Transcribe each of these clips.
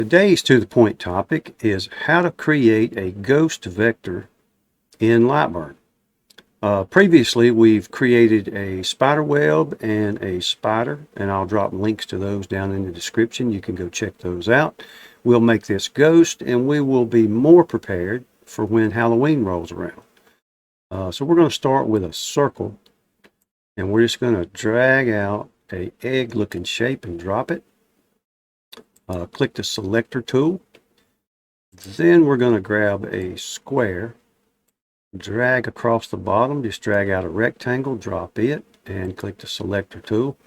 Today's to the point topic is how to create a ghost vector in Lightburn. Previously, we've created a spider web and a spider, and I'll drop links to those down in the description. You can go check those out. We'll make this ghost, and we will be more prepared for when Halloween rolls around. So we're going to start with a circle, and we're just going to drag out a egg-looking shape and drop it. Click the selector tool. Then we're going to grab a square, drag across the bottom, just drag out a rectangle, drop it, and click the selector tool.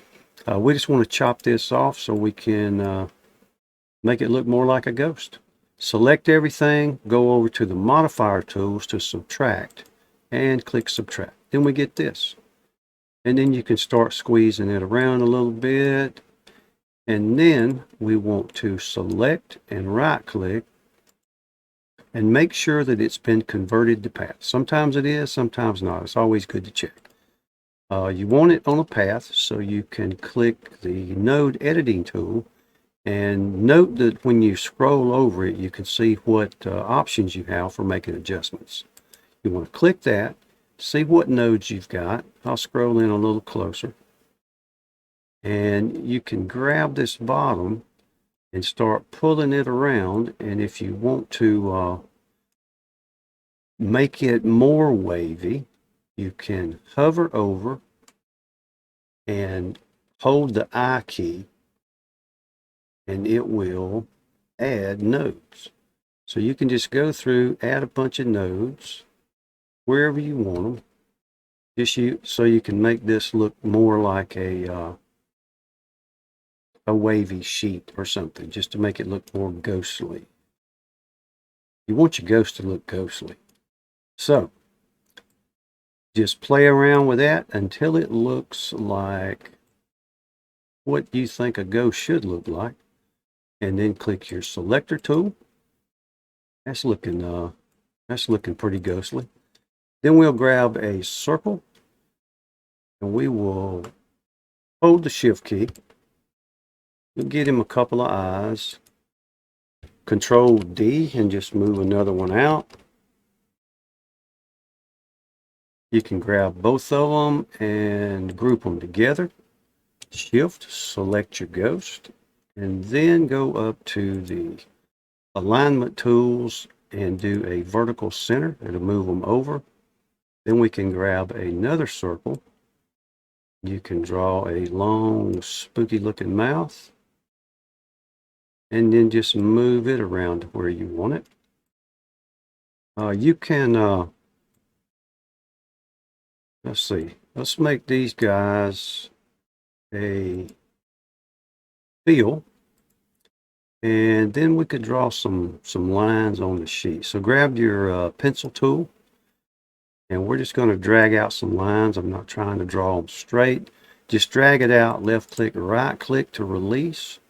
We just want to chop this off so we can make it look more like a ghost. Select everything, go over to the modifier tools to subtract, and click subtract. Then we get this. And then you can start squeezing it around a little bit. And then we want to select and right click and make sure that it's been converted to path. Sometimes it is, sometimes not. It's always good to check. You want it on a path, so you can click the node editing tool, and note that when you scroll over it, you can see what options you have for making adjustments. You want to click that, see what nodes you've got. I'll scroll in a little closer. And you can grab this bottom and start pulling it around. And if you want to make it more wavy, you can hover over and hold the I key, and it will add nodes. So you can just go through, add a bunch of nodes wherever you want them. So you can make this look more like a wavy sheet or something, just to make it look more ghostly. You want your ghost to look ghostly. So just play around with that until it looks like what you think a ghost should look like. And then click your selector tool. That's looking pretty ghostly. Then we'll grab a circle, and we will hold the shift key. We'll get him a couple of eyes. Control D and just move another one out. You can grab both of them and group them together. Shift, select your ghost, and then go up to the alignment tools and do a vertical center. It'll move them over. Then we can grab another circle. You can draw a long, spooky looking mouth, and then just move it around to where you want it. You can, let's see, let's make these guys a fill, and then we could draw some lines on the sheet. So grab your pencil tool, and we're just going to drag out some lines. I'm not trying to draw them straight. Just drag it out, left click, right click to release.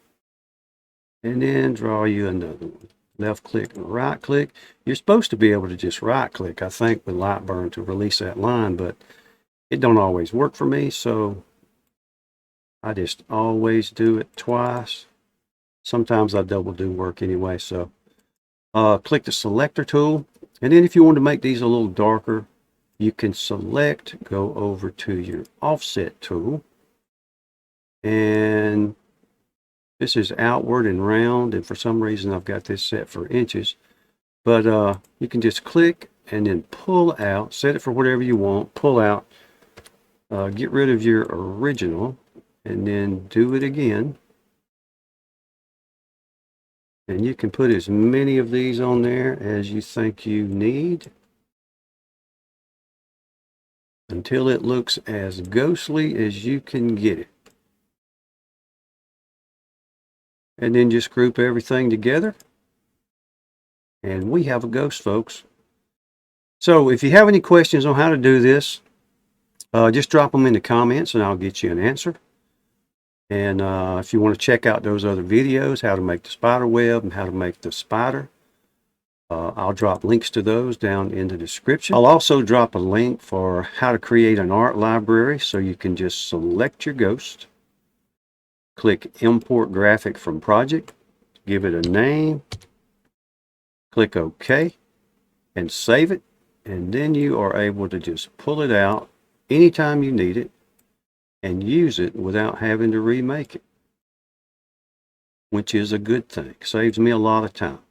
And then draw you another one. Left click and right click. You're supposed to be able to just right click, I think, with Lightburn to release that line, but it don't always work for me, so I just always do it twice. Sometimes I double do work anyway, so click the selector tool. And then if you want to make these a little darker, you can select, go over to your offset tool, and this is outward and round, and for some reason I've got this set for inches. But you can just click and then pull out, set it for whatever you want, pull out, get rid of your original, and then do it again. And you can put as many of these on there as you think you need until it looks as ghostly as you can get it. And then just group everything together, and we have a ghost, folks. So if you have any questions on how to do this, just drop them in the comments and I'll get you an answer. And if you want to check out those other videos, how to make the spider web and how to make the spider, I'll drop links to those down in the description. I'll also drop a link for how to create an art library, so you can just select your ghost, click import graphic from project, give it a name, click OK, and save it. And then you are able to just pull it out anytime you need it and use it without having to remake it, which is a good thing. Saves me a lot of time.